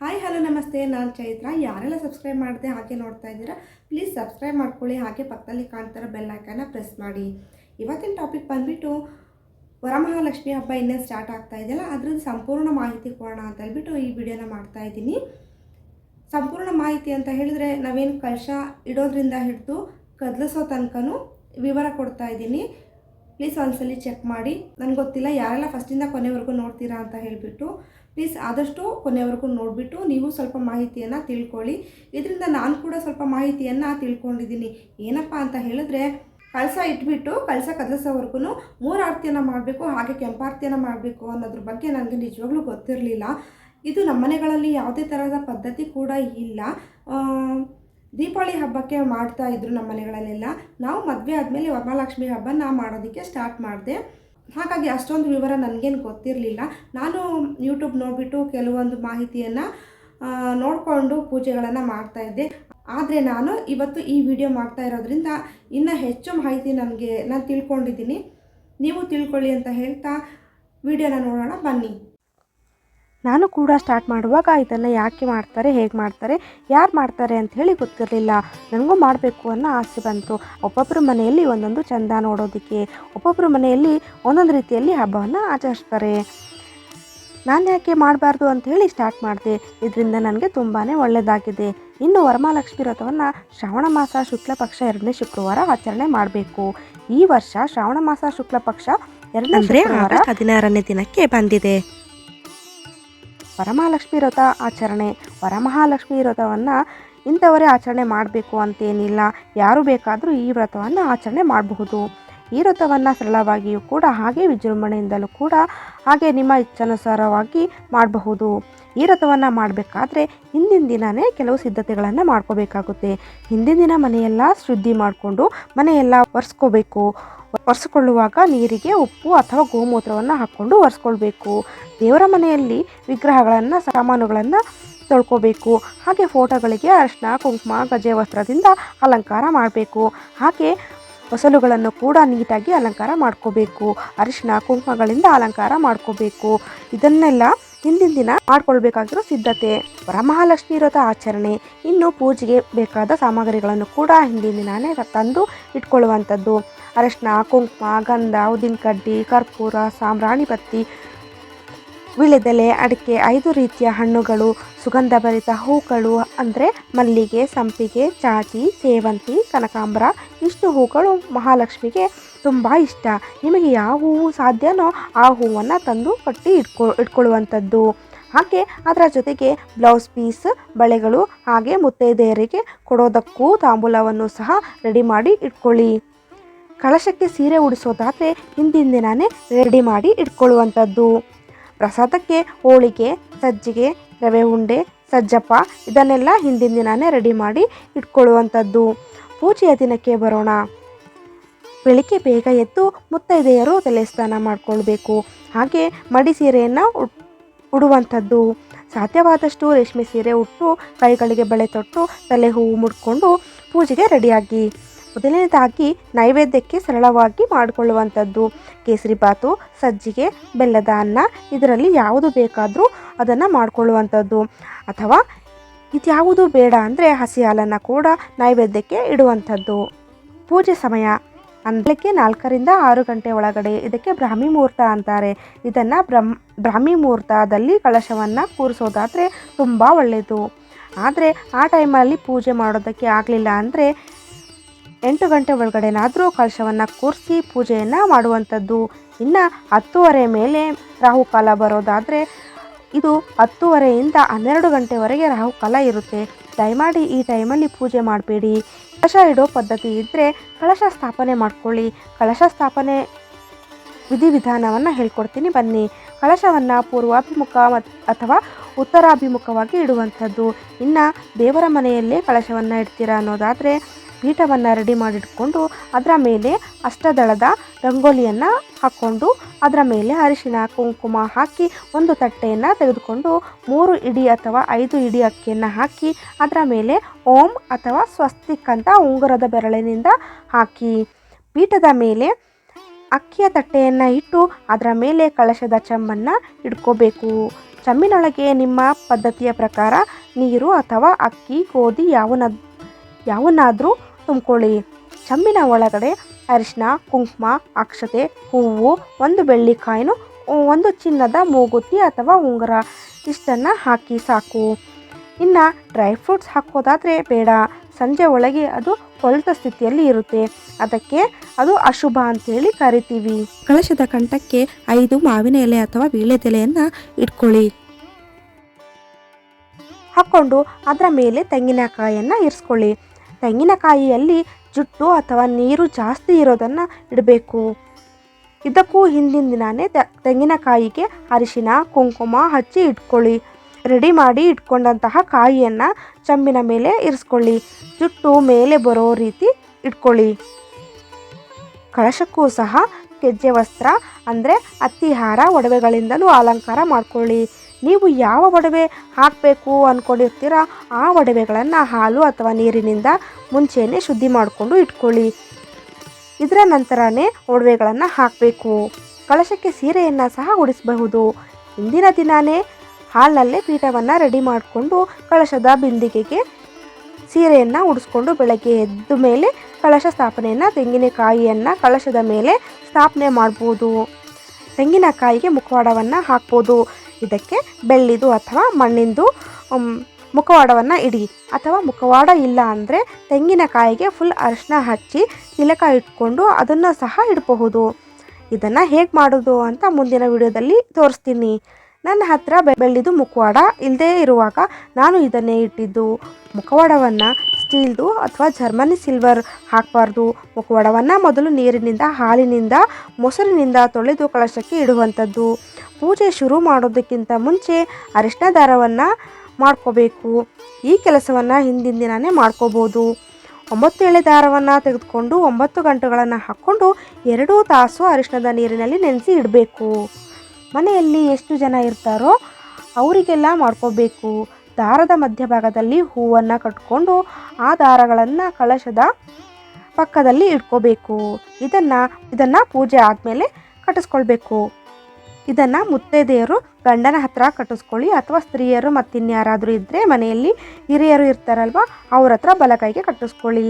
Hi hello ನಮಸ್ತೆ, ನಾನು ಚೈತ್ರ. ಯಾರೆಲ್ಲ ಸಬ್ಸ್ಕ್ರೈಬ್ ಮಾಡದೆ ಹಾಗೆ ನೋಡ್ತಾ ಇದ್ದೀರಾ, ಪ್ಲೀಸ್ ಸಬ್ಸ್ಕ್ರೈಬ್ ಮಾಡ್ಕೊಳ್ಳಿ. ಹಾಗೆ ಪಕ್ಕದಲ್ಲಿ ಕಾಣ್ತಿರೋ ಬೆಲ್ ಐಕನ್ನ ಪ್ರೆಸ್ ಮಾಡಿ. ಇವತ್ತಿನ ಟಾಪಿಕ್ ಬಂದುಬಿಟ್ಟು ವರಮಹಾಲಕ್ಷ್ಮಿ ಹಬ್ಬ ಇನ್ನೇ ಸ್ಟಾರ್ಟ್ ಆಗ್ತಾ ಇದೆಯಲ್ಲ, ಅದ್ರದ್ದು ಸಂಪೂರ್ಣ ಮಾಹಿತಿ ಕೊಡೋಣ ಅಂತ ಹೇಳ್ಬಿಟ್ಟು ಈ ವಿಡಿಯೋನ ಮಾಡ್ತಾ ಇದ್ದೀನಿ. ಸಂಪೂರ್ಣ ಮಾಹಿತಿ ಅಂತ ಹೇಳಿದ್ರೆ ನಾವೇನು ಕಳಶ ಇಡೋದ್ರಿಂದ ಹಿಡಿದು ಕದಲಿಸೋ ತನಕನೂ ವಿವರ ಕೊಡ್ತಾ ಇದ್ದೀನಿ. ಪ್ಲೀಸ್ ಒಂದ್ಸಲಿ ಚೆಕ್ ಮಾಡಿ. ನನಗೆ ಗೊತ್ತಿಲ್ಲ ಯಾರೆಲ್ಲ ಫಸ್ಟಿಂದ ಕೊನೆವರೆಗೂ ನೋಡ್ತೀರಾ ಅಂತ ಹೇಳಿಬಿಟ್ಟು ಪ್ಲೀಸ್ ಆದಷ್ಟು ಕೊನೆವರೆಗೂ ನೋಡಿಬಿಟ್ಟು ನೀವು ಸ್ವಲ್ಪ ಮಾಹಿತಿಯನ್ನು ತಿಳ್ಕೊಳ್ಳಿ. ಇದರಿಂದ ನಾನು ಕೂಡ ಸ್ವಲ್ಪ ಮಾಹಿತಿಯನ್ನು ತಿಳ್ಕೊಂಡಿದ್ದೀನಿ. ಏನಪ್ಪ ಅಂತ ಹೇಳಿದ್ರೆ, ಕಳಸ ಇಟ್ಬಿಟ್ಟು ಕಳಸ ಕದಲಿಸೋವರೆಗೂ 3 ಆರತಿಯನ್ನು ಮಾಡಬೇಕು, ಹಾಗೆ ಕೆಂಪಾರತಿಯನ್ನು ಮಾಡಬೇಕು ಅನ್ನೋದ್ರ ಬಗ್ಗೆ ನನಗೆ ನಿಜವಾಗ್ಲೂ ಗೊತ್ತಿರಲಿಲ್ಲ. ಇದು ನಮ್ಮ ಮನೆಗಳಲ್ಲಿ ಯಾವುದೇ ಥರದ ಪದ್ಧತಿ ಕೂಡ ಇಲ್ಲ. ದೀಪಾವಳಿ ಹಬ್ಬಕ್ಕೆ ಮಾಡ್ತಾ ಇದ್ರು ನಮ್ಮ ಮನೆಗಳಲ್ಲೆಲ್ಲ. ನಾವು ಮದುವೆ ಆದಮೇಲೆ ವರಮಹಾಲಕ್ಷ್ಮಿ ಹಬ್ಬನ ಮಾಡೋದಕ್ಕೆ ಸ್ಟಾರ್ಟ್ ಮಾಡಿದೆ. ಹಾಗಾಗಿ ಅಷ್ಟೊಂದು ವಿವರ ನನಗೇನು ಗೊತ್ತಿರಲಿಲ್ಲ. ನಾನು ಯೂಟ್ಯೂಬ್ ನೋಡಿಬಿಟ್ಟು ಕೆಲವೊಂದು ಮಾಹಿತಿಯನ್ನು ನೋಡಿಕೊಂಡು ಪೂಜೆಗಳನ್ನು ಮಾಡ್ತಾಯಿದ್ದೆ. ಆದರೆ ನಾನು ಇವತ್ತು ಈ ವಿಡಿಯೋ ಮಾಡ್ತಾ ಇರೋದ್ರಿಂದ ಇನ್ನೂ ಹೆಚ್ಚು ಮಾಹಿತಿ ನಾನು ತಿಳ್ಕೊಂಡಿದ್ದೀನಿ. ನೀವು ತಿಳ್ಕೊಳ್ಳಿ ಅಂತ ಹೇಳ್ತಾ ವಿಡಿಯೋನ ನೋಡೋಣ ಬನ್ನಿ. ನಾನು ಕೂಡ ಸ್ಟಾರ್ಟ್ ಮಾಡುವಾಗ ಇದನ್ನು ಯಾಕೆ ಮಾಡ್ತಾರೆ, ಹೇಗೆ ಮಾಡ್ತಾರೆ, ಯಾರು ಮಾಡ್ತಾರೆ ಅಂತ ಹೇಳಿ ಗೊತ್ತಿರಲಿಲ್ಲ. ನನಗೂ ಮಾಡಬೇಕು ಅನ್ನೋ ಆಸೆ ಬಂತು. ಒಬ್ಬೊಬ್ಬರ ಮನೆಯಲ್ಲಿ ಒಂದೊಂದು ಚಂದ ನೋಡೋದಕ್ಕೆ, ಒಬ್ಬೊಬ್ಬರ ಮನೆಯಲ್ಲಿ ಒಂದೊಂದು ರೀತಿಯಲ್ಲಿ ಹಬ್ಬವನ್ನು ಆಚರಿಸ್ತಾರೆ. ನಾನು ಯಾಕೆ ಮಾಡಬಾರ್ದು ಅಂತ ಹೇಳಿ ಸ್ಟಾರ್ಟ್ ಮಾಡಿದೆ. ಇದರಿಂದ ನನಗೆ ತುಂಬಾ ಒಳ್ಳೆಯದಾಗಿದೆ. ಇನ್ನು ವರಮಹಾಲಕ್ಷ್ಮಿ ವ್ರತವನ್ನು ಶ್ರಾವಣ ಮಾಸ ಶುಕ್ಲ ಪಕ್ಷ 2ನೇ ಶುಕ್ರವಾರ ಆಚರಣೆ ಮಾಡಬೇಕು. ಈ ವರ್ಷ ಶ್ರಾವಣ ಮಾಸ ಶುಕ್ಲ ಪಕ್ಷ 2ನೇ ಶುಕ್ರವಾರ 16ನೇ ದಿನಕ್ಕೆ ಬಂದಿದೆ. ವರಮಹಾಲಕ್ಷ್ಮಿ ವ್ರತ ಆಚರಣೆ. ವರಮಹಾಲಕ್ಷ್ಮಿ ವ್ರತವನ್ನು ಇಂಥವರೇ ಆಚರಣೆ ಮಾಡಬೇಕು ಅಂತೇನಿಲ್ಲ. ಯಾರು ಬೇಕಾದರೂ ಈ ವ್ರತವನ್ನು ಆಚರಣೆ ಮಾಡಬಹುದು. ಈ ವ್ರತವನ್ನು ಸರಳವಾಗಿಯೂ ಕೂಡ ಹಾಗೆ ವಿಜೃಂಭಣೆಯಿಂದಲೂ ಕೂಡ ಹಾಗೆ ನಿಮ್ಮ ಇಚ್ಛಾನುಸಾರವಾಗಿ ಮಾಡಬಹುದು. ಈ ವ್ರತವನ್ನು ಮಾಡಬೇಕಾದ್ರೆ ಹಿಂದಿನ ದಿನವೇ ಕೆಲವು ಸಿದ್ಧತೆಗಳನ್ನು ಮಾಡ್ಕೋಬೇಕಾಗುತ್ತೆ. ಹಿಂದಿನ ದಿನ ಮನೆಯೆಲ್ಲ ಶುದ್ಧಿ ಮಾಡಿಕೊಂಡು ಮನೆಯೆಲ್ಲ ಒರೆಸ್ಕೋಬೇಕು. ಒರೆಸ್ಕೊಳ್ಳುವಾಗ ನೀರಿಗೆ ಉಪ್ಪು ಅಥವಾ ಗೋಮೂತ್ರವನ್ನು ಹಾಕ್ಕೊಂಡು ಒರೆಸ್ಕೊಳ್ಬೇಕು. ದೇವರ ಮನೆಯಲ್ಲಿ ವಿಗ್ರಹಗಳನ್ನು ಸಾಮಾನುಗಳನ್ನು ತೊಳ್ಕೋಬೇಕು. ಹಾಗೆ ಫೋಟೋಗಳಿಗೆ ಅರಿಶಿನ ಕುಂಕುಮ ಗಜೆ ವಸ್ತ್ರದಿಂದ ಅಲಂಕಾರ ಮಾಡಬೇಕು. ಹಾಗೆ ಹೊಸಲುಗಳನ್ನು ಕೂಡ ನೀಟಾಗಿ ಅಲಂಕಾರ ಮಾಡ್ಕೋಬೇಕು. ಅರಿಶಿನ ಕುಂಕುಮಗಳಿಂದ ಅಲಂಕಾರ ಮಾಡ್ಕೋಬೇಕು. ಇದನ್ನೆಲ್ಲ ಹಿಂದಿನ ದಿನ ಮಾಡ್ಕೊಳ್ಬೇಕಾಗಿರೋ ಸಿದ್ಧತೆ. ವರಮಹಾಲಕ್ಷ್ಮಿ ವ್ರತ ಆಚರಣೆ. ಇನ್ನು ಪೂಜೆಗೆ ಬೇಕಾದ ಸಾಮಗ್ರಿಗಳನ್ನು ಕೂಡ ಹಿಂದಿನ ದಿನಾನೇ ತಂದು ಇಟ್ಕೊಳ್ಳುವಂಥದ್ದು. ಅರಿಶಿನ ಕುಂಕುಮ ಗಂಧ ಉದ್ದಿನ ಕಡ್ಡಿ ಕರ್ಪೂರ ಸಾಂಬ್ರಾಣಿ ಬತ್ತಿ ವೀಳ್ಯದೆಲೆ ಅಡಿಕೆ 5 ರೀತಿಯ ಹಣ್ಣುಗಳು ಸುಗಂಧಭರಿತ ಹೂಗಳು ಅಂದರೆ ಮಲ್ಲಿಗೆ ಸಂಪಿಗೆ ಚಾಟಿ ಸೇವಂತಿ ಕನಕಾಂಬರ. ಇಷ್ಟು ಹೂಗಳು ಮಹಾಲಕ್ಷ್ಮಿಗೆ ತುಂಬ ಇಷ್ಟ. ನಿಮಗೆ ಯಾವ ಹೂವು ಸಾಧ್ಯನೋ ಆ ಹೂವನ್ನು ತಂದು ಕಟ್ಟಿ ಇಟ್ಕೊಳ್ಳುವಂಥದ್ದು. ಹಾಗೆ ಅದರ ಜೊತೆಗೆ ಬ್ಲೌಸ್ ಪೀಸ್ ಬಳೆಗಳು ಹಾಗೆ ಮುತ್ತೈದೆಯರಿಗೆ ಕೊಡೋದಕ್ಕೂ ತಾಂಬೂಲವನ್ನು ಸಹ ರೆಡಿ ಮಾಡಿ ಇಟ್ಕೊಳ್ಳಿ. ಕಳಶಕ್ಕೆ ಸೀರೆ ಉಡಿಸೋದಾದರೆ ಹಿಂದಿನ ದಿನಾನೇ ರೆಡಿ ಮಾಡಿ ಇಟ್ಕೊಳ್ಳುವಂಥದ್ದು. ಪ್ರಸಾದಕ್ಕೆ ಹೋಳಿಗೆ ಸಜ್ಜಿಗೆ ರವೆ ಉಂಡೆ ಸಜ್ಜಪ್ಪ ಇದನ್ನೆಲ್ಲ ಹಿಂದಿನ ದಿನಾನೇ ರೆಡಿ ಮಾಡಿ ಇಟ್ಕೊಳ್ಳುವಂಥದ್ದು. ಪೂಜೆಯ ದಿನಕ್ಕೆ ಬರೋಣ. ಬೆಳಿಗ್ಗೆ ಬೇಗ ಎದ್ದು ಮುತ್ತೈದೆಯರು ತಲೆ ಸ್ನಾನ ಮಾಡಿಕೊಳ್ಬೇಕು. ಹಾಗೆ ಮಡಿ ಸೀರೆಯನ್ನು ಉಡುವಂಥದ್ದು. ಸಾಧ್ಯವಾದಷ್ಟು ರೇಷ್ಮೆ ಸೀರೆ ಉಟ್ಟು ಕೈಗಳಿಗೆ ಬಳೆ ತೊಟ್ಟು ತಲೆ ಹೂವು ಮುಡ್ಕೊಂಡು ಪೂಜೆಗೆ ರೆಡಿಯಾಗಿ. ಮೊದಲನೇದಾಗಿ ನೈವೇದ್ಯಕ್ಕೆ ಸರಳವಾಗಿ ಮಾಡಿಕೊಳ್ಳುವಂಥದ್ದು. ಕೇಸರಿಬಾತು ಸಜ್ಜಿಗೆ ಬೆಲ್ಲದ ಅನ್ನ ಇದರಲ್ಲಿ ಯಾವುದು ಬೇಕಾದರೂ ಅದನ್ನು ಮಾಡಿಕೊಳ್ಳುವಂಥದ್ದು. ಅಥವಾ ಇದ್ಯಾವುದು ಬೇಡ ಅಂದರೆ ಹಸಿ ಹಾಲನ್ನು ಕೂಡ ನೈವೇದ್ಯಕ್ಕೆ ಇಡುವಂಥದ್ದು. ಪೂಜೆ ಸಮಯ ಬೆಳಗ್ಗೆ 4ರಿಂದ 6 ಗಂಟೆ ಒಳಗಡೆ. ಇದಕ್ಕೆ ಬ್ರಾಹ್ಮಿ ಮುಹೂರ್ತ ಅಂತಾರೆ. ಇದನ್ನು ಬ್ರಾಹ್ಮಿ ಮುಹೂರ್ತದಲ್ಲಿ ಕಳಶವನ್ನು ಕೂರಿಸೋದಾದರೆ ತುಂಬ ಒಳ್ಳೆಯದು. ಆದರೆ ಆ ಟೈಮಲ್ಲಿ ಪೂಜೆ ಮಾಡೋದಕ್ಕೆ ಆಗಲಿಲ್ಲ ಅಂದರೆ 8 ಗಂಟೆ ಒಳಗಡೆನಾದರೂ ಕಳಶವನ್ನು ಕೂರಿಸಿ ಪೂಜೆಯನ್ನು ಮಾಡುವಂಥದ್ದು. ಇನ್ನು 10:30 ಮೇಲೆ ರಾಹುಕಾಲ ಬರೋದಾದರೆ ಇದು 10:30ಯಿಂದ 12 ಗಂಟೆವರೆಗೆ ರಾಹುಕಾಲ ಇರುತ್ತೆ. ದಯಮಾಡಿ ಈ ಟೈಮಲ್ಲಿ ಪೂಜೆ ಮಾಡಬೇಡಿ. ಕಳಶ ಇಡೋ ಪದ್ಧತಿ ಇದ್ದರೆ ಕಳಶ ಸ್ಥಾಪನೆ ಮಾಡ್ಕೊಳ್ಳಿ. ಕಳಶ ಸ್ಥಾಪನೆ ವಿಧಿವಿಧಾನವನ್ನು ಹೇಳ್ಕೊಡ್ತೀನಿ ಬನ್ನಿ. ಕಳಶವನ್ನು ಪೂರ್ವಾಭಿಮುಖ ಅಥವಾ ಉತ್ತರಾಭಿಮುಖವಾಗಿ ಇಡುವಂಥದ್ದು. ಇನ್ನು ದೇವರ ಮನೆಯಲ್ಲೇ ಕಳಶವನ್ನು ಇಡ್ತೀರಾ ಅನ್ನೋದಾದರೆ ಪೀಠವನ್ನು ರೆಡಿ ಮಾಡಿಟ್ಕೊಂಡು ಅದರ ಮೇಲೆ ಅಷ್ಟದಳದ ರಂಗೋಲಿಯನ್ನು ಹಾಕ್ಕೊಂಡು ಅದರ ಮೇಲೆ ಅರಿಶಿನ ಕುಂಕುಮ ಹಾಕಿ ಒಂದು ತಟ್ಟೆಯನ್ನು ತೆಗೆದುಕೊಂಡು 3 ಇಡಿ ಅಥವಾ 5 ಇಡಿ ಅಕ್ಕಿಯನ್ನು ಹಾಕಿ ಅದರ ಮೇಲೆ ಓಂ ಅಥವಾ ಸ್ವಸ್ತಿಕ್ ಅಂತ ಉಂಗುರದ ಬೆರಳಿನಿಂದ ಹಾಕಿ ಪೀಠದ ಮೇಲೆ ಅಕ್ಕಿಯ ತಟ್ಟೆಯನ್ನು ಇಟ್ಟು ಅದರ ಮೇಲೆ ಕಳಶದ ಚಂಬನ್ನು ಇಟ್ಕೋಬೇಕು. ಚಮ್ಮಿನೊಳಗೆ ನಿಮ್ಮ ಪದ್ಧತಿಯ ಪ್ರಕಾರ ನೀರು ಅಥವಾ ಅಕ್ಕಿ ಗೋಧಿ ಯಾವನ್ನಾದರೂ ತುಂಬಿಕೊಳ್ಳಿ. ಚಮ್ಮಿನ ಒಳಗಡೆ ಅರಿಶಿನ, ಕುಂಕುಮ, ಅಕ್ಷತೆ, ಹೂವು, ಒಂದು ಬೆಳ್ಳಿ ಕಾಯಿನು, ಒಂದು ಚಿನ್ನದ ಮೂಗುತಿ ಅಥವಾ ಉಂಗುರ ಇಷ್ಟನ್ನು ಹಾಕಿ ಸಾಕು. ಇನ್ನು ಡ್ರೈ ಫ್ರೂಟ್ಸ್ ಹಾಕೋದಾದರೆ ಬೇಡ. ಸಂಜೆ ಒಳಗೆ ಅದು ಕೊಳೆತ ಸ್ಥಿತಿಯಲ್ಲಿ ಇರುತ್ತೆ, ಅದಕ್ಕೆ ಅದು ಅಶುಭ ಅಂತೇಳಿ ಕರಿತೀವಿ. ಕಳಶದ ಕಂಠಕ್ಕೆ 5 ಮಾವಿನ ಎಲೆ ಅಥವಾ ವೀಳ್ಯದೆಲೆಯನ್ನು ಇಟ್ಕೊಳ್ಳಿ. ಹಾಕ್ಕೊಂಡು ಅದರ ಮೇಲೆ ತೆಂಗಿನಕಾಯಿಯನ್ನು ಇರಿಸ್ಕೊಳ್ಳಿ. ತೆಂಗಿನಕಾಯಿಯಲ್ಲಿ ಜುಟ್ಟು ಅಥವಾ ನೀರು ಜಾಸ್ತಿ ಇರೋದನ್ನು ಇಡಬೇಕು. ಇದಕ್ಕೂ ಹಿಂದಿನ ದಿನಾನೇ ತೆಂಗಿನಕಾಯಿಗೆ ಅರಿಶಿನ ಕುಂಕುಮ ಹಚ್ಚಿ ಇಟ್ಕೊಳ್ಳಿ. ರೆಡಿ ಮಾಡಿ ಇಟ್ಕೊಂಡಂತಹ ಕಾಯಿಯನ್ನು ಚಮ್ಮಿನ ಮೇಲೆ ಇರಿಸ್ಕೊಳ್ಳಿ. ಜುಟ್ಟು ಮೇಲೆ ಬರೋ ರೀತಿ ಇಟ್ಕೊಳ್ಳಿ. ಕಳಶಕ್ಕೂ ಸಹ ಗೆಜ್ಜೆ ವಸ್ತ್ರ ಅಂದರೆ ಅತ್ತಿಹಾರ ಒಡವೆಗಳಿಂದಲೂ ಅಲಂಕಾರ ಮಾಡ್ಕೊಳ್ಳಿ. ನೀವು ಯಾವ ಒಡವೆ ಹಾಕಬೇಕು ಅಂದ್ಕೊಂಡಿರ್ತೀರ ಆ ಒಡವೆಗಳನ್ನು ಹಾಲು ಅಥವಾ ನೀರಿನಿಂದ ಮುಂಚೆನೇ ಶುದ್ಧಿ ಮಾಡಿಕೊಂಡು ಇಟ್ಕೊಳ್ಳಿ. ಇದರ ನಂತರನೇ ಒಡವೆಗಳನ್ನು ಹಾಕಬೇಕು. ಕಳಶಕ್ಕೆ ಸೀರೆಯನ್ನು ಸಹ ಉಡಿಸಬಹುದು. ಇಂದಿನ ದಿನಾನೇ ಹಾಲಿನಲ್ಲೇ ಪೀಠವನ್ನು ರೆಡಿ ಮಾಡಿಕೊಂಡು ಕಳಶದ ಬಿಂದಿಗೆಗೆ ಸೀರೆಯನ್ನು ಉಡಿಸ್ಕೊಂಡು ಬೆಳಗ್ಗೆ ಎದ್ದ ಮೇಲೆ ಕಳಶ ಸ್ಥಾಪನೆಯನ್ನು ತೆಂಗಿನಕಾಯಿಯನ್ನು ಕಳಶದ ಮೇಲೆ ಸ್ಥಾಪನೆ ಮಾಡ್ಬೋದು. ತೆಂಗಿನಕಾಯಿಗೆ ಮುಖವಾಡವನ್ನು ಹಾಕ್ಬೋದು. ಇದಕ್ಕೆ ಬೆಳ್ಳಿದು ಅಥವಾ ಮಣ್ಣಿಂದು ಮುಖವಾಡವನ್ನು ಇಡಿ. ಅಥವಾ ಮುಖವಾಡ ಇಲ್ಲ ಅಂದರೆ ತೆಂಗಿನಕಾಯಿಗೆ ಫುಲ್ ಅರಿಶಿನ ಹಚ್ಚಿ ತಿಲಕ ಇಟ್ಕೊಂಡು ಅದನ್ನು ಸಹ ಇಡಬಹುದು. ಇದನ್ನು ಹೇಗೆ ಮಾಡೋದು ಅಂತ ಮುಂದಿನ ವಿಡಿಯೋದಲ್ಲಿ ತೋರಿಸ್ತೀನಿ. ನನ್ನ ಹತ್ರ ಬೆಳ್ಳಿದು ಮುಖವಾಡ ಇಲ್ಲದೇ ಇರುವಾಗ ನಾನು ಇದನ್ನೇ ಇಟ್ಟಿದ್ದು. ಮುಖವಾಡವನ್ನು ಸ್ಟೀಲ್ದು ಅಥವಾ ಜರ್ಮನಿ ಸಿಲ್ವರ್ ಹಾಕಬಾರ್ದು. ಮುಖವಾಡವನ್ನು ಮೊದಲು ನೀರಿನಿಂದ, ಹಾಲಿನಿಂದ, ಮೊಸರಿನಿಂದ ತೊಳೆದು ಕಳಶಕ್ಕೆ ಇಡುವಂಥದ್ದು. ಪೂಜೆ ಶುರು ಮಾಡೋದಕ್ಕಿಂತ ಮುಂಚೆ ಅರಿಶಿನ ದಾರವನ್ನು ಮಾಡ್ಕೋಬೇಕು. ಈ ಕೆಲಸವನ್ನು ಹಿಂದಿನ ದಿನವೇ ಮಾಡ್ಕೋಬೋದು. 9 ಎಳೆ ದಾರವನ್ನು ತೆಗೆದುಕೊಂಡು 9 ಗಂಟುಗಳನ್ನು ಹಾಕ್ಕೊಂಡು 2 ತಾಸು ಅರಿಶಿನದ ನೀರಿನಲ್ಲಿ ನೆನೆಸಿ ಇಡಬೇಕು. ಮನೆಯಲ್ಲಿ ಎಷ್ಟು ಜನ ಇರ್ತಾರೋ ಅವರಿಗೆಲ್ಲ ಮಾಡ್ಕೋಬೇಕು. ದಾರದ ಮಧ್ಯಭಾಗದಲ್ಲಿ ಹೂವನ್ನು ಕಟ್ಕೊಂಡು ಆ ದಾರಗಳನ್ನು ಕಳಶದ ಪಕ್ಕದಲ್ಲಿ ಇಟ್ಕೋಬೇಕು. ಇದನ್ನು ಪೂಜೆ ಆದಮೇಲೆ ಕಟ್ಟಿಸ್ಕೊಳ್ಬೇಕು. ಇದನ್ನು ಮುತ್ತೈದೆಯರು ಗಂಡನ ಹತ್ರ ಕಟ್ಟಿಸ್ಕೊಳ್ಳಿ ಅಥವಾ ಸ್ತ್ರೀಯರು ಮತ್ತಿನ್ಯಾರಾದರೂ ಇದ್ದರೆ ಮನೆಯಲ್ಲಿ ಹಿರಿಯರು ಇರ್ತಾರಲ್ವ ಅವ್ರ ಹತ್ರ ಬಲಕೈಗೆ ಕಟ್ಟಿಸ್ಕೊಳ್ಳಿ.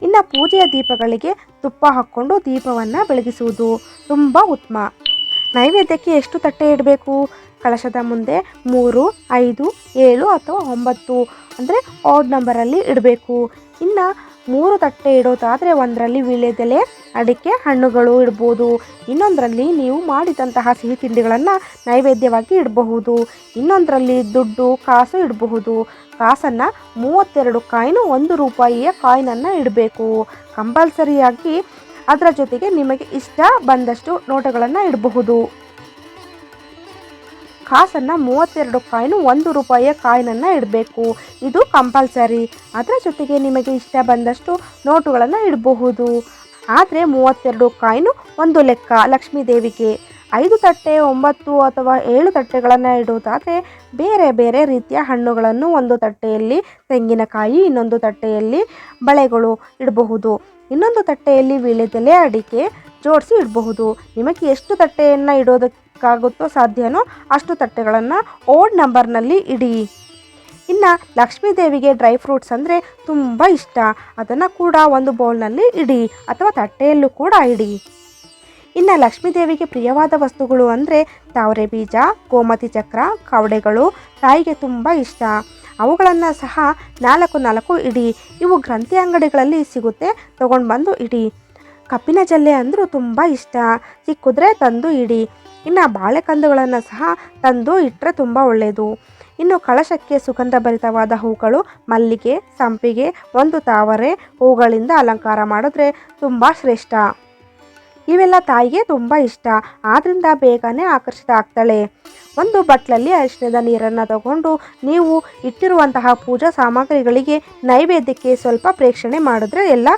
ಇನ್ನು ಪೂಜೆಯ ದೀಪಗಳಿಗೆ ತುಪ್ಪ ಹಾಕ್ಕೊಂಡು ದೀಪವನ್ನು ಬೆಳಗಿಸುವುದು ತುಂಬ ಉತ್ತಮ. ನೈವೇದ್ಯಕ್ಕೆ ಎಷ್ಟು ತಟ್ಟೆ ಇಡಬೇಕು? ಕಳಶದ ಮುಂದೆ 3, 5, 7 ಅಥವಾ 9 ಅಂದರೆ ಆಡ್ ನಂಬರಲ್ಲಿ ಇಡಬೇಕು. ಇನ್ನು 3 ತಟ್ಟೆ ಇಡೋದಾದರೆ ಒಂದರಲ್ಲಿ ವೀಳ್ಯದೆಲೆ, ಅಡಿಕೆ, ಹಣ್ಣುಗಳು ಇಡ್ಬೋದು. ಇನ್ನೊಂದರಲ್ಲಿ ನೀವು ಮಾಡಿದಂತಹ ಸಿಹಿ ತಿಂಡಿಗಳನ್ನು ನೈವೇದ್ಯವಾಗಿ ಇಡಬಹುದು. ಇನ್ನೊಂದರಲ್ಲಿ ದುಡ್ಡು ಕಾಸು ಇಡಬಹುದು. ಕಾಸನ್ನು 32 ಕಾಯಿನು 1 ರೂಪಾಯಿಯ ಕಾಯಿನನ್ನು ಇಡಬೇಕು. ಕಂಪಲ್ಸರಿಯಾಗಿ ಅದರ ಜೊತೆಗೆ ನಿಮಗೆ ಇಷ್ಟ ಬಂದಷ್ಟು ನೋಟುಗಳನ್ನು ಇಡಬಹುದು. ಕಾಸನ್ನು 32 ಕಾಯಿನು 1 ರೂಪಾಯಿಯ ಕಾಯಿನನ್ನು ಇಡಬೇಕು. ಇದು ಕಂಪಲ್ಸರಿ. ಅದರ ಜೊತೆಗೆ ನಿಮಗೆ ಇಷ್ಟ ಬಂದಷ್ಟು ನೋಟುಗಳನ್ನು ಇಡಬಹುದು. ಆದರೆ 32 ಕಾಯಿನು ಒಂದು ಲೆಕ್ಕ ಲಕ್ಷ್ಮೀ ದೇವಿಗೆ. 5 ತಟ್ಟೆ 9 ಅಥವಾ 7 ತಟ್ಟೆಗಳನ್ನು ಇಡುವುದಾದರೆ ಬೇರೆ ಬೇರೆ ರೀತಿಯ ಹಣ್ಣುಗಳನ್ನು ಒಂದು ತಟ್ಟೆಯಲ್ಲಿ, ತೆಂಗಿನಕಾಯಿ ಇನ್ನೊಂದು ತಟ್ಟೆಯಲ್ಲಿ, ಬಳೆಗಳು ಇಡಬಹುದು. ಇನ್ನೊಂದು ತಟ್ಟೆಯಲ್ಲಿ ವೀಳ್ಯದೆಲೆ, ಅಡಿಕೆ ಜೋಡಿಸಿ ಇಡಬಹುದು. ನಿಮಗೆ ಎಷ್ಟು ತಟ್ಟೆಯನ್ನು ಇಡೋದಕ್ಕಾಗುತ್ತೋ ಸಾಧ್ಯನೋ ಅಷ್ಟು ತಟ್ಟೆಗಳನ್ನು ಓಡ್ ನಂಬರ್ನಲ್ಲಿ ಇಡಿ. ಇನ್ನು ಲಕ್ಷ್ಮೀ ದೇವಿಗೆ ಡ್ರೈ ಫ್ರೂಟ್ಸ್ ಅಂದರೆ ತುಂಬ ಇಷ್ಟ. ಅದನ್ನು ಕೂಡ ಒಂದು ಬೌಲ್ನಲ್ಲಿ ಇಡಿ ಅಥವಾ ತಟ್ಟೆಯಲ್ಲೂ ಕೂಡ ಇಡಿ. ಇನ್ನು ಲಕ್ಷ್ಮೀ ದೇವಿಗೆ ಪ್ರಿಯವಾದ ವಸ್ತುಗಳು ಅಂದರೆ ತಾವರೆ ಬೀಜ, ಗೋಮತಿ ಚಕ್ರ, ಕವಡೆಗಳು ತಾಯಿಗೆ ತುಂಬ ಇಷ್ಟ. ಅವುಗಳನ್ನು ಸಹ 4 ಇಡಿ. ಇವು ಗ್ರಂಥಿ ಅಂಗಡಿಗಳಲ್ಲಿ ಸಿಗುತ್ತೆ, ತೊಗೊಂಡು ಬಂದು ಇಡಿ. ಕಪ್ಪಿನ ಜಲ್ಲೆ ಅಂದರೂ ತುಂಬ ಇಷ್ಟ, ಸಿಕ್ಕಿದ್ರೆ ತಂದು ಇಡಿ. ಇನ್ನು ಬಾಳೆಕಂದುಗಳನ್ನು ಸಹ ತಂದು ಇಟ್ಟರೆ ತುಂಬ ಒಳ್ಳೆಯದು. ಇನ್ನು ಕಳಶಕ್ಕೆ ಸುಗಂಧಭರಿತವಾದ ಹೂಗಳು, ಮಲ್ಲಿಗೆ, ಸಂಪಿಗೆ, ಒಂದು ತಾವರೆ ಹೂಗಳಿಂದ ಅಲಂಕಾರ ಮಾಡಿದ್ರೆ ತುಂಬ ಶ್ರೇಷ್ಠ. ಇವೆಲ್ಲ ತಾಯಿಗೆ ತುಂಬ ಇಷ್ಟ, ಆದ್ದರಿಂದ ಬೇಗನೆ ಆಕರ್ಷಿತ ಆಗ್ತಾಳೆ. ಒಂದು ಬಟ್ಲಲ್ಲಿ ಅರಿಶಿಣದ ನೀರನ್ನು ತಗೊಂಡು ನೀವು ಇಟ್ಟಿರುವಂತಹ ಪೂಜಾ ಸಾಮಗ್ರಿಗಳಿಗೆ ನೈವೇದ್ಯಕ್ಕೆ ಸ್ವಲ್ಪ ಪ್ರೇಕ್ಷಣೆ ಮಾಡಿದ್ರೆ ಎಲ್ಲ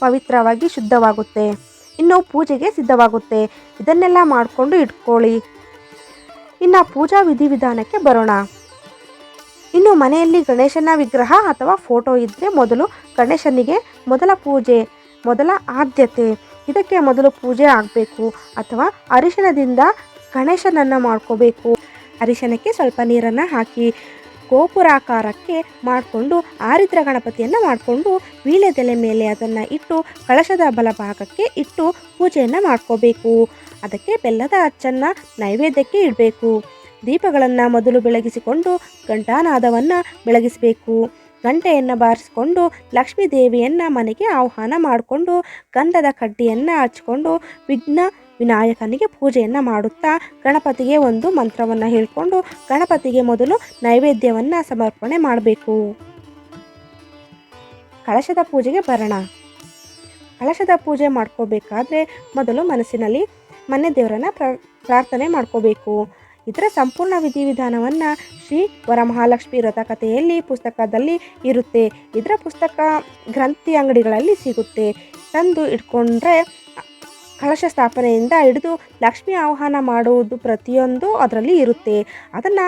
ಪವಿತ್ರವಾಗಿ ಶುದ್ಧವಾಗುತ್ತೆ. ಇನ್ನು ಪೂಜೆಗೆ ಸಿದ್ಧವಾಗುತ್ತೆ. ಇದನ್ನೆಲ್ಲ ಮಾಡಿಕೊಂಡು ಇಟ್ಕೊಳ್ಳಿ. ಇನ್ನು ಪೂಜಾ ವಿಧಿವಿಧಾನಕ್ಕೆ ಬರೋಣ. ಇನ್ನು ಮನೆಯಲ್ಲಿ ಗಣೇಶನ ವಿಗ್ರಹ ಅಥವಾ ಫೋಟೋ ಇದ್ದರೆ ಮೊದಲು ಗಣೇಶನಿಗೆ ಮೊದಲ ಆದ್ಯತೆ. ಇದಕ್ಕೆ ಮೊದಲು ಪೂಜೆ ಆಗಬೇಕು ಅಥವಾ ಅರಿಶಿಣದಿಂದ ಗಣೇಶನನ್ನು ಮಾಡ್ಕೋಬೇಕು. ಅರಿಶಿನಕ್ಕೆ ಸ್ವಲ್ಪ ನೀರನ್ನು ಹಾಕಿ ಗೋಪುರಾಕಾರಕ್ಕೆ ಮಾಡಿಕೊಂಡು ಆರಿದ್ರ ಗಣಪತಿಯನ್ನು ಮಾಡಿಕೊಂಡು ವೀಳ್ಯದೆಲೆ ಮೇಲೆ ಅದನ್ನು ಇಟ್ಟು ಕಳಶದ ಬಲಭಾಗಕ್ಕೆ ಇಟ್ಟು ಪೂಜೆಯನ್ನು ಮಾಡ್ಕೋಬೇಕು. ಅದಕ್ಕೆ ಬೆಲ್ಲದ ಅಚ್ಚನ್ನು ನೈವೇದ್ಯಕ್ಕೆ ಇಡಬೇಕು. ದೀಪಗಳನ್ನು ಮೊದಲು ಬೆಳಗಿಸಿಕೊಂಡು ಘಂಟಾನಾದವನ್ನು ಬೆಳಗಿಸಬೇಕು. ಗಂಟೆಯನ್ನು ಬಾರಿಸಿಕೊಂಡು ಲಕ್ಷ್ಮೀ ದೇವಿಯನ್ನು ಮನೆಗೆ ಆಹ್ವಾನ ಮಾಡಿಕೊಂಡು ಗಂಧದ ಕಡ್ಡಿಯನ್ನು ಹಚ್ಕೊಂಡು ವಿಘ್ನ ವಿನಾಯಕನಿಗೆ ಪೂಜೆಯನ್ನು ಮಾಡುತ್ತಾ ಗಣಪತಿಗೆ ಒಂದು ಮಂತ್ರವನ್ನು ಹೇಳಿಕೊಂಡು ಗಣಪತಿಗೆ ಮೊದಲು ನೈವೇದ್ಯವನ್ನು ಸಮರ್ಪಣೆ ಮಾಡಬೇಕು. ಕಳಶದ ಪೂಜೆಗೆ ಬರೋಣ. ಕಳಶದ ಪೂಜೆ ಮಾಡ್ಕೋಬೇಕಾದ್ರೆ ಮೊದಲು ಮನಸ್ಸಿನಲ್ಲಿ ಮನೆ ದೇವರನ್ನು ಪ್ರಾರ್ಥನೆ ಮಾಡ್ಕೋಬೇಕು. ಇದರ ಸಂಪೂರ್ಣ ವಿಧಿವಿಧಾನವನ್ನು ಶ್ರೀ ವರಮಹಾಲಕ್ಷ್ಮಿ ವ್ರತ ಕಥೆಯಲ್ಲಿ ಪುಸ್ತಕದಲ್ಲಿ ಇರುತ್ತೆ. ಇದರ ಪುಸ್ತಕ ಗ್ರಂಥಿ ಅಂಗಡಿಗಳಲ್ಲಿ ಸಿಗುತ್ತೆ. ತಂದು ಇಟ್ಕೊಂಡ್ರೆ ಕಳಶ ಸ್ಥಾಪನೆಯಿಂದ ಹಿಡಿದು ಲಕ್ಷ್ಮಿ ಆಹ್ವಾನ ಮಾಡುವುದು ಪ್ರತಿಯೊಂದು ಅದರಲ್ಲಿ ಇರುತ್ತೆ. ಅದನ್ನು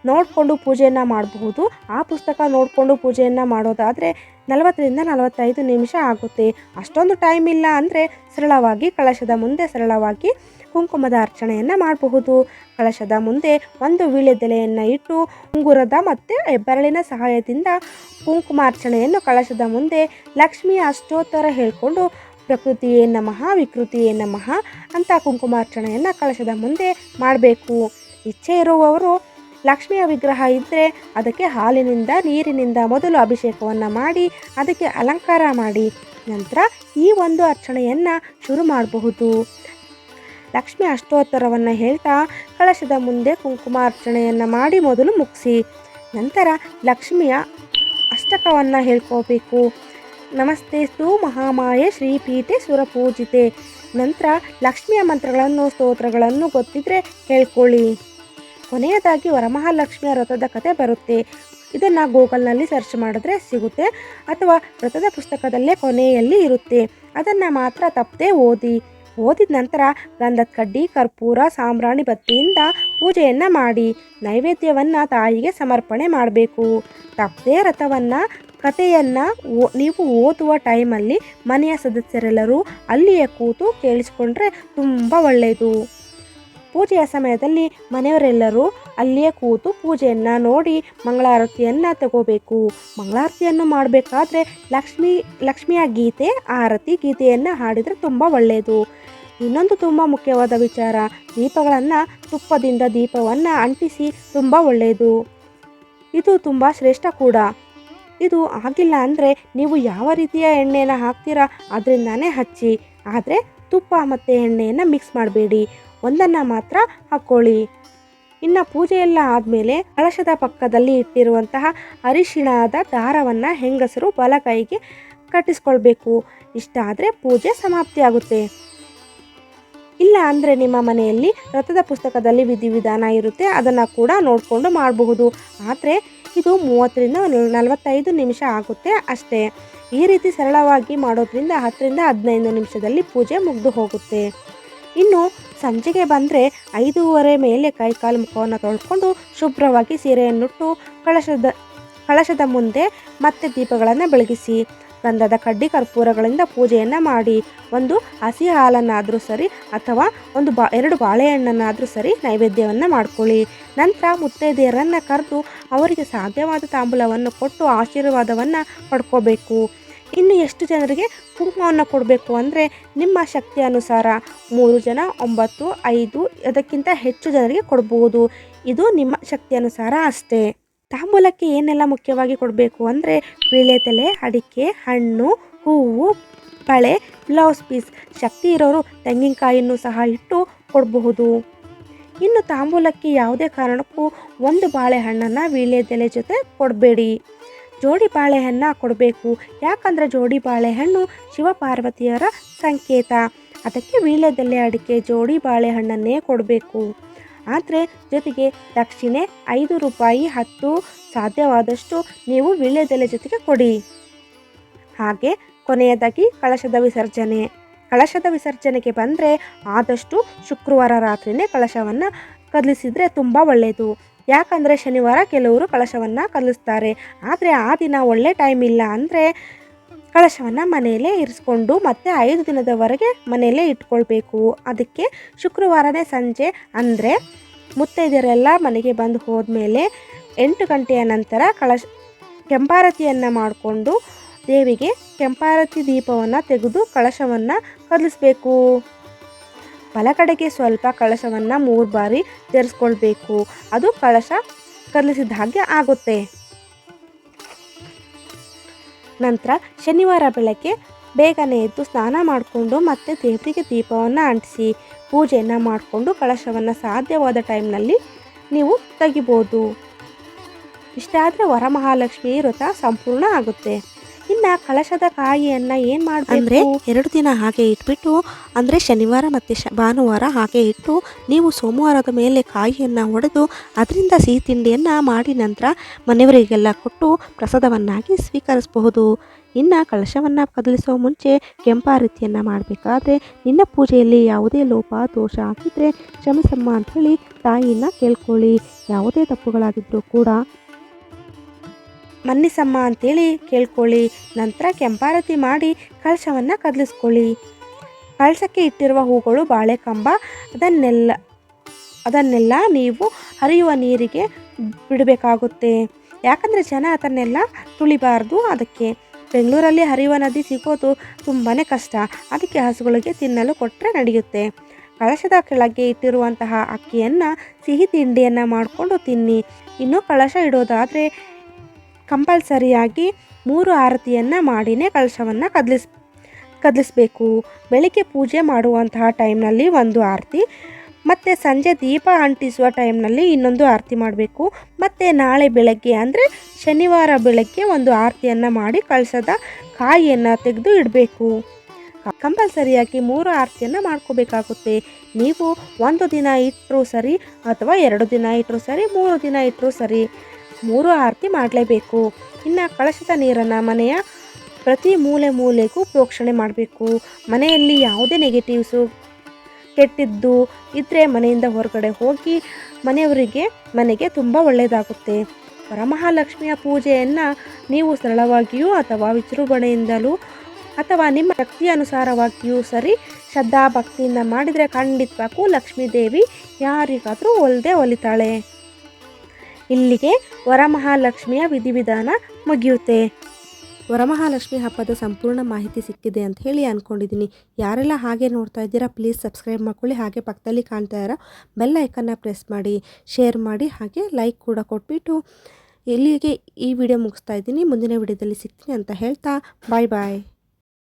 ನೋಡಿಕೊಂಡು ಪೂಜೆಯನ್ನು ಮಾಡಬಹುದು. ಆ ಪುಸ್ತಕ ನೋಡಿಕೊಂಡು ಪೂಜೆಯನ್ನು ಮಾಡೋದಾದರೆ 40ರಿಂದ 45 ನಿಮಿಷ ಆಗುತ್ತೆ. ಅಷ್ಟೊಂದು ಟೈಮ್ ಇಲ್ಲ ಅಂದರೆ ಸರಳವಾಗಿ ಕಳಶದ ಮುಂದೆ ಸರಳವಾಗಿ ಕುಂಕುಮದ ಅರ್ಚನೆಯನ್ನು ಮಾಡಬಹುದು. ಕಳಶದ ಮುಂದೆ ಒಂದು ವೀಳ್ಯದೆಲೆಯನ್ನು ಇಟ್ಟು ಉಂಗುರದ ಮತ್ತು ಹೆಬ್ಬೆರಳಿನ ಸಹಾಯದಿಂದ ಕುಂಕುಮಾರ್ಚನೆಯನ್ನು ಕಳಶದ ಮುಂದೆ ಲಕ್ಷ್ಮಿಯ ಅಷ್ಟೋತ್ತರ ಹೇಳಿಕೊಂಡು ಪ್ರಕೃತಿಯೇ ನಮಃ ವಿಕೃತಿಯೇ ನಮಃ ಅಂತ ಕುಂಕುಮಾರ್ಚನೆಯನ್ನು ಕಳಶದ ಮುಂದೆ ಮಾಡಬೇಕು. ಇಚ್ಛೆ ಇರುವವರು ಲಕ್ಷ್ಮಿಯ ವಿಗ್ರಹ ಇದ್ದರೆ ಅದಕ್ಕೆ ಹಾಲಿನಿಂದ ನೀರಿನಿಂದ ಮೊದಲು ಅಭಿಷೇಕವನ್ನು ಮಾಡಿ ಅದಕ್ಕೆ ಅಲಂಕಾರ ಮಾಡಿ ನಂತರ ಈ ಒಂದು ಅರ್ಚನೆಯನ್ನು ಶುರು ಮಾಡಬಹುದು. ಲಕ್ಷ್ಮಿ ಅಷ್ಟೋತ್ತರವನ್ನು ಹೇಳ್ತಾ ಕಳಶದ ಮುಂದೆ ಕುಂಕುಮಾರ್ಚನೆಯನ್ನು ಮಾಡಿ ಮೊದಲು ಮುಗಿಸಿ ನಂತರ ಲಕ್ಷ್ಮಿಯ ಅಷ್ಟಕವನ್ನು ಹೇಳ್ಕೋಬೇಕು. ನಮಸ್ತೆಸ್ತು ಮಹಾಮಾಯೆ ಶ್ರೀಪೀಠೆ ಸುರಪೂಜಿತೆ. ನಂತರ ಲಕ್ಷ್ಮಿಯ ಮಂತ್ರಗಳನ್ನು ಸ್ತೋತ್ರಗಳನ್ನು ಗೊತ್ತಿದ್ರೆ ಹೇಳ್ಕೊಳ್ಳಿ. ಕೊನೆಯದಾಗಿ ವರಮಹಾಲಕ್ಷ್ಮಿಯ ವ್ರತದ ಕಥೆ ಬರುತ್ತೆ. ಇದನ್ನು ಗೂಗಲ್ನಲ್ಲಿ ಸರ್ಚ್ ಮಾಡಿದ್ರೆ ಸಿಗುತ್ತೆ ಅಥವಾ ವ್ರತದ ಪುಸ್ತಕದಲ್ಲೇ ಕೊನೆಯಲ್ಲಿ ಇರುತ್ತೆ. ಅದನ್ನು ಮಾತ್ರ ತಪ್ಪದೆ ಓದಿದ ನಂತರ ಗಂಧದ ಕಡ್ಡಿ ಕರ್ಪೂರ ಸಾಂಬ್ರಾಣಿ ಬತ್ತಿಯಿಂದ ಪೂಜೆಯನ್ನು ಮಾಡಿ ನೈವೇದ್ಯವನ್ನು ತಾಯಿಗೆ ಸಮರ್ಪಣೆ ಮಾಡಬೇಕು. ತಪ್ಪದೆ ವ್ರತವನ್ನು ಕಥೆಯನ್ನು ನೀವು ಓದುವ ಟೈಮಲ್ಲಿ ಮನೆಯ ಸದಸ್ಯರೆಲ್ಲರೂ ಅಲ್ಲಿಯೇ ಕೂತು ಕೇಳಿಸ್ಕೊಂಡ್ರೆ ತುಂಬ ಒಳ್ಳೆಯದು. ಪೂಜೆಯ ಸಮಯದಲ್ಲಿ ಮನೆಯವರೆಲ್ಲರೂ ಅಲ್ಲಿಯೇ ಕೂತು ಪೂಜೆಯನ್ನು ನೋಡಿ ಮಂಗಳಾರತಿಯನ್ನು ತಗೋಬೇಕು. ಮಂಗಳಾರತಿಯನ್ನು ಮಾಡಬೇಕಾದ್ರೆ ಲಕ್ಷ್ಮಿಯ ಗೀತೆ ಆರತಿ ಗೀತೆಯನ್ನು ಹಾಡಿದರೆ ತುಂಬ ಒಳ್ಳೆಯದು. ಇನ್ನೊಂದು ತುಂಬ ಮುಖ್ಯವಾದ ವಿಚಾರ, ದೀಪಗಳನ್ನು ತುಪ್ಪದಿಂದ ದೀಪವನ್ನು ಅಂಟಿಸಿ ತುಂಬ ಒಳ್ಳೆಯದು. ಇದು ತುಂಬ ಶ್ರೇಷ್ಠ ಕೂಡ. ಇದು ಆಗಿಲ್ಲ ಅಂದರೆ ನೀವು ಯಾವ ರೀತಿಯ ಎಣ್ಣೆಯನ್ನು ಹಾಕ್ತೀರಾ ಅದರಿಂದಾನೇ ಹಚ್ಚಿ. ಆದರೆ ತುಪ್ಪ ಮತ್ತು ಎಣ್ಣೆಯನ್ನು ಮಿಕ್ಸ್ ಮಾಡಬೇಡಿ, ಒಂದನ್ನು ಮಾತ್ರ ಹಾಕ್ಕೊಳ್ಳಿ. ಇನ್ನು ಪೂಜೆ ಎಲ್ಲ ಆದಮೇಲೆ ಕಳಶದ ಪಕ್ಕದಲ್ಲಿ ಇಟ್ಟಿರುವಂತಹ ಅರಿಶಿಣದ ದಾರವನ್ನು ಹೆಂಗಸರು ಬಲಗೈಗೆ ಕಟ್ಟಿಸ್ಕೊಳ್ಬೇಕು. ಇಷ್ಟ ಆದರೆ ಪೂಜೆ ಸಮಾಪ್ತಿಯಾಗುತ್ತೆ. ಇಲ್ಲ ಅಂದರೆ ನಿಮ್ಮ ಮನೆಯಲ್ಲಿ ವ್ರತದ ಪುಸ್ತಕದಲ್ಲಿ ವಿಧಿವಿಧಾನ ಇರುತ್ತೆ, ಅದನ್ನು ಕೂಡ ನೋಡಿಕೊಂಡು ಮಾಡಬಹುದು. ಆದರೆ ಇದು 30ರಿಂದ 45 ನಿಮಿಷ ಆಗುತ್ತೆ ಅಷ್ಟೇ. ಈ ರೀತಿ ಸರಳವಾಗಿ ಮಾಡೋದ್ರಿಂದ 10ರಿಂದ 15 ನಿಮಿಷದಲ್ಲಿ ಪೂಜೆ ಮುಗಿದು ಹೋಗುತ್ತೆ. ಇನ್ನು ಸಂಜೆಗೆ ಬಂದರೆ 5:30 ಮೇಲೆ ಕೈಕಾಲು ಮುಖವನ್ನು ತೊಳ್ಕೊಂಡು ಶುಭ್ರವಾಗಿ ಸೀರೆಯನ್ನುಟ್ಟು ಕಳಶದ ಮುಂದೆ ಮತ್ತೆ ದೀಪಗಳನ್ನು ಬೆಳಗಿಸಿ ಗಂಧದ ಕಡ್ಡಿ ಕರ್ಪೂರಗಳಿಂದ ಪೂಜೆಯನ್ನು ಮಾಡಿ ಒಂದು ಹಸಿ ಹಾಲನ್ನಾದರೂ ಸರಿ ಅಥವಾ 2 ಬಾಳೆಹಣ್ಣನ್ನಾದರೂ ಸರಿ ನೈವೇದ್ಯವನ್ನು ಮಾಡ್ಕೊಳ್ಳಿ. ನಂತರ ಮುತ್ತೈದೆಯರನ್ನು ಕರೆದು ಅವರಿಗೆ ಸಾಧ್ಯವಾದ ತಾಂಬೂಲವನ್ನು ಕೊಟ್ಟು ಆಶೀರ್ವಾದವನ್ನು ಪಡ್ಕೋಬೇಕು. ಇನ್ನು ಎಷ್ಟು ಜನರಿಗೆ ಕುಂಕುಮವನ್ನು ಕೊಡಬೇಕು ಅಂದರೆ ನಿಮ್ಮ ಶಕ್ತಿ ಅನುಸಾರ 3 ಜನ 9 5 ಅದಕ್ಕಿಂತ ಹೆಚ್ಚು ಜನರಿಗೆ ಕೊಡಬಹುದು. ಇದು ನಿಮ್ಮ ಶಕ್ತಿ ಅನುಸಾರ ಅಷ್ಟೇ. ತಾಂಬೂಲಕ್ಕೆ ಏನೆಲ್ಲ ಮುಖ್ಯವಾಗಿ ಕೊಡಬೇಕು ಅಂದರೆ ವೀಳ್ಯದೆಲೆ, ಅಡಿಕೆ, ಹಣ್ಣು, ಹೂವು, ಬಳೆ, ಬ್ಲೌಸ್ ಪೀಸ್. ಶಕ್ತಿ ಇರೋರು ತೆಂಗಿನಕಾಯಿಯನ್ನು ಸಹ ಇಟ್ಟು ಕೊಡಬಹುದು. ಇನ್ನು ತಾಂಬೂಲಕ್ಕೆ ಯಾವುದೇ ಕಾರಣಕ್ಕೂ 1 ಬಾಳೆಹಣ್ಣನ್ನು ವೀಳ್ಯದೆಲೆ ಜೊತೆ ಕೊಡಬೇಡಿ. ಜೋಡಿ ಬಾಳೆಹಣ್ಣು ಕೊಡಬೇಕು. ಯಾಕಂದರೆ ಜೋಡಿ ಬಾಳೆಹಣ್ಣು ಶಿವಪಾರ್ವತಿಯರ ಸಂಕೇತ. ಅದಕ್ಕೆ ವೀಳ್ಯದೆಲೆ ಅಡಿಕೆ ಜೋಡಿ ಬಾಳೆಹಣ್ಣನ್ನೇ ಕೊಡಬೇಕು. ಆದರೆ ಜೊತೆಗೆ ದಕ್ಷಿಣೆ 5 ರೂಪಾಯಿ 10 ಸಾಧ್ಯವಾದಷ್ಟು ನೀವು ವೀಳ್ಯದೆಲೆ ಜೊತೆಗೆ ಕೊಡಿ. ಹಾಗೆ ಕೊನೆಯದಾಗಿ ಕಳಶದ ವಿಸರ್ಜನೆಗೆ ಬಂದರೆ ಆದಷ್ಟು ಶುಕ್ರವಾರ ರಾತ್ರಿಯೇ ಕಳಶವನ್ನು ಕದಲಿಸಿದರೆ ತುಂಬ ಒಳ್ಳೆಯದು. ಯಾಕಂದರೆ ಶನಿವಾರ ಕೆಲವರು ಕಳಶವನ್ನು ಕದಲಿಸ್ತಾರೆ. ಆದರೆ ಆ ದಿನ ಒಳ್ಳೆ ಟೈಮ್ ಇಲ್ಲ ಅಂದರೆ ಕಳಶವನ್ನು ಮನೆಯಲ್ಲೇ ಇರಿಸ್ಕೊಂಡು ಮತ್ತೆ 5 ದಿನದವರೆಗೆ ಮನೆಯಲ್ಲೇ ಇಟ್ಕೊಳ್ಬೇಕು. ಅದಕ್ಕೆ ಶುಕ್ರವಾರನೇ ಸಂಜೆ ಅಂದರೆ ಮುತ್ತೈದೆಯರೆಲ್ಲ ಮನೆಗೆ ಬಂದು ಹೋದ್ಮೇಲೆ 8 ಗಂಟೆಯ ನಂತರ ಕೆಂಪಾರತಿಯನ್ನು ಮಾಡಿಕೊಂಡು ದೇವಿಗೆ ಕೆಂಪಾರತಿ ದೀಪವನ್ನು ತೆಗೆದು ಕಳಶವನ್ನು ಕದಲಿಸಬೇಕು. ಬಲಕಡೆಗೆ ಸ್ವಲ್ಪ ಕಳಶವನ್ನು 3 ಬಾರಿ ತೆರೆಸ್ಕೊಳ್ಬೇಕು. ಅದು ಕಳಶ ಕದಲಿಸಿದ ಹಾಗೆ ಆಗುತ್ತೆ. ನಂತರ ಶನಿವಾರ ಬೆಳಗ್ಗೆ ಬೇಗನೆ ಎದ್ದು ಸ್ನಾನ ಮಾಡಿಕೊಂಡು ಮತ್ತೆ ದೇವರಿಗೆ ದೀಪವನ್ನು ಅಂಟಿಸಿ ಪೂಜೆಯನ್ನು ಮಾಡಿಕೊಂಡು ಕಳಶವನ್ನು ಸಾಧ್ಯವಾದ ಟೈಮ್ನಲ್ಲಿ ನೀವು ತೆಗಿಬೋದು. ಇಷ್ಟಾದರೆ ವರಮಹಾಲಕ್ಷ್ಮಿ ವ್ರತ ಸಂಪೂರ್ಣ ಆಗುತ್ತೆ. ಇನ್ನು ಕಳಶದ ಕಾಯಿಯನ್ನು ಏನು ಮಾಡಬೇಕಂದ್ರೆ 2 ದಿನ ಹಾಗೆ ಇಟ್ಬಿಟ್ಟು, ಅಂದರೆ ಶನಿವಾರ ಮತ್ತು ಭಾನುವಾರ ಹಾಗೆ ಇಟ್ಟು ನೀವು ಸೋಮವಾರದ ಮೇಲೆ ಕಾಯಿಯನ್ನು ಒಡೆದು ಅದರಿಂದ ಸಿಹಿ ತಿಂಡಿಯನ್ನು ಮಾಡಿ ನಂತರ ಮನೆಯವರಿಗೆಲ್ಲ ಕೊಟ್ಟು ಪ್ರಸಾದವನ್ನಾಗಿ ಸ್ವೀಕರಿಸಬಹುದು. ಇನ್ನು ಕಳಶವನ್ನು ಕದಲಿಸೋ ಮುಂಚೆ ಕೆಂಪಾರತಿಯನ್ನು ಮಾಡಬೇಕಾದ್ರೆ ನಿನ್ನ ಪೂಜೆಯಲ್ಲಿ ಯಾವುದೇ ಲೋಪ ದೋಷ ಆಗಿದ್ದರೆ ಕ್ಷಮಿಸಮ್ಮ ಅಂಥೇಳಿ ತಾಯಿನ ಕೇಳ್ಕೊಳ್ಳಿ. ಯಾವುದೇ ತಪ್ಪುಗಳಾಗಿದ್ದರೂ ಕೂಡ ಮನ್ನಿಸಮ್ಮ ಅಂತೇಳಿ ಕೇಳ್ಕೊಳ್ಳಿ. ನಂತರ ಕೆಂಪಾರತಿ ಮಾಡಿ ಕಳಶವನ್ನು ಕದಲಿಸ್ಕೊಳ್ಳಿ. ಕಳಶಕ್ಕೆ ಇಟ್ಟಿರುವ ಹೂಗಳು ಬಾಳೆಕಂಬ ಅದನ್ನೆಲ್ಲ ನೀವು ಹರಿಯುವ ನೀರಿಗೆ ಬಿಡಬೇಕಾಗುತ್ತೆ. ಯಾಕಂದರೆ ಜನ ಅದನ್ನೆಲ್ಲ ತುಳಿಬಾರ್ದು. ಅದಕ್ಕೆ ಬೆಂಗಳೂರಲ್ಲಿ ಹರಿಯುವ ನದಿ ಸಿಗೋದು ತುಂಬಾ ಕಷ್ಟ. ಅದಕ್ಕೆ ಹಸುಗಳಿಗೆ ತಿನ್ನಲು ಕೊಟ್ಟರೆ ನಡೆಯುತ್ತೆ. ಕಳಶದ ಕೆಳಗೆ ಇಟ್ಟಿರುವಂತಹ ಅಕ್ಕಿಯನ್ನು ಸಿಹಿ ತಿಂಡಿಯನ್ನು ಮಾಡಿಕೊಂಡು ತಿನ್ನಿ. ಇನ್ನು ಕಳಶ ಇಡೋದಾದರೆ ಕಂಪಲ್ಸರಿಯಾಗಿ 3 ಆರತಿಯನ್ನು ಮಾಡಿನೇ ಕಳಶವನ್ನು ಕದಲಿಸಬೇಕು. ಬೆಳಿಗ್ಗೆ ಪೂಜೆ ಮಾಡುವಂತಹ ಟೈಮ್ನಲ್ಲಿ 1 ಆರತಿ, ಮತ್ತು ಸಂಜೆ ದೀಪ ಅಂಟಿಸುವ ಟೈಮ್ನಲ್ಲಿ ಇನ್ನೊಂದು ಆರತಿ ಮಾಡಬೇಕು. ಮತ್ತು ನಾಳೆ ಬೆಳಗ್ಗೆ ಅಂದರೆ ಶನಿವಾರ ಬೆಳಗ್ಗೆ 1 ಆರತಿಯನ್ನು ಮಾಡಿ ಕಳಶದ ಕಾಯಿಯನ್ನು ತೆಗೆದು ಇಡಬೇಕು. ಕಂಪಲ್ಸರಿಯಾಗಿ 3 ಆರತಿಯನ್ನು ಮಾಡ್ಕೋಬೇಕಾಗುತ್ತೆ. ನೀವು 1 ದಿನ ಇಟ್ಟರೂ ಸರಿ ಅಥವಾ 2 ದಿನ ಇಟ್ಟರೂ ಸರಿ, 3 ದಿನ ಇಟ್ಟರೂ ಸರಿ, 3 ಆರತಿ ಮಾಡಲೇಬೇಕು. ಇನ್ನು ಕಳಶದ ನೀರನ್ನು ಮನೆಯ ಪ್ರತಿ ಮೂಲೆಗೂ ಪ್ರೋಕ್ಷಣೆ ಮಾಡಬೇಕು. ಮನೆಯಲ್ಲಿ ಯಾವುದೇ ನೆಗೆಟಿವ್ಸು ಕೆಟ್ಟಿದ್ದು ಇದ್ದರೆ ಮನೆಯಿಂದ ಹೊರಗಡೆ ಹೋಗಿ ಮನೆಗೆ ತುಂಬ ಒಳ್ಳೆಯದಾಗುತ್ತೆ. ವರಮಹಾಲಕ್ಷ್ಮಿಯ ಪೂಜೆಯನ್ನು ನೀವು ಸರಳವಾಗಿಯೂ ಅಥವಾ ವಿಜೃಂಭಣೆಯಿಂದಲೂ ಅಥವಾ ನಿಮ್ಮ ಶಕ್ತಿ ಅನುಸಾರವಾಗಿಯೂ ಸರಿ ಶ್ರದ್ಧಾ ಭಕ್ತಿಯಿಂದ ಮಾಡಿದರೆ ಖಂಡಿತವಾಗೂ ಲಕ್ಷ್ಮೀ ದೇವಿ ಯಾರಿಗಾದರೂ ಒಲಿತಾಳೆ. ಇಲ್ಲಿಗೆ ವರಮಹಾಲಕ್ಷ್ಮಿಯ ವಿಧಿವಿಧಾನ ಮುಗಿಯುತ್ತೆ. ವರಮಹಾಲಕ್ಷ್ಮಿ ಹಬ್ಬದ ಸಂಪೂರ್ಣ ಮಾಹಿತಿ ಸಿಕ್ಕಿದೆ ಅಂತ ಹೇಳಿ ಅಂದ್ಕೊಂಡಿದ್ದೀನಿ. ಯಾರೆಲ್ಲ ಹಾಗೆ ನೋಡ್ತಾ ಇದ್ದೀರಾ ಪ್ಲೀಸ್ ಸಬ್ಸ್ಕ್ರೈಬ್ ಮಾಡ್ಕೊಳ್ಳಿ. ಹಾಗೆ ಪಕ್ಕದಲ್ಲಿ ಕಾಣ್ತಾ ಇರೋ ಬೆಲ್ ಐಕನ್ನ ಪ್ರೆಸ್ ಮಾಡಿ, ಶೇರ್ ಮಾಡಿ, ಹಾಗೆ ಲೈಕ್ ಕೂಡ ಕೊಟ್ಬಿಟ್ಟು ಇಲ್ಲಿಗೆ ಈ ವಿಡಿಯೋ ಮುಗಿಸ್ತಾ ಇದ್ದೀನಿ. ಮುಂದಿನ ವಿಡಿಯೋದಲ್ಲಿ ಸಿಗ್ತೀನಿ ಅಂತ ಹೇಳ್ತಾ ಬಾಯ್.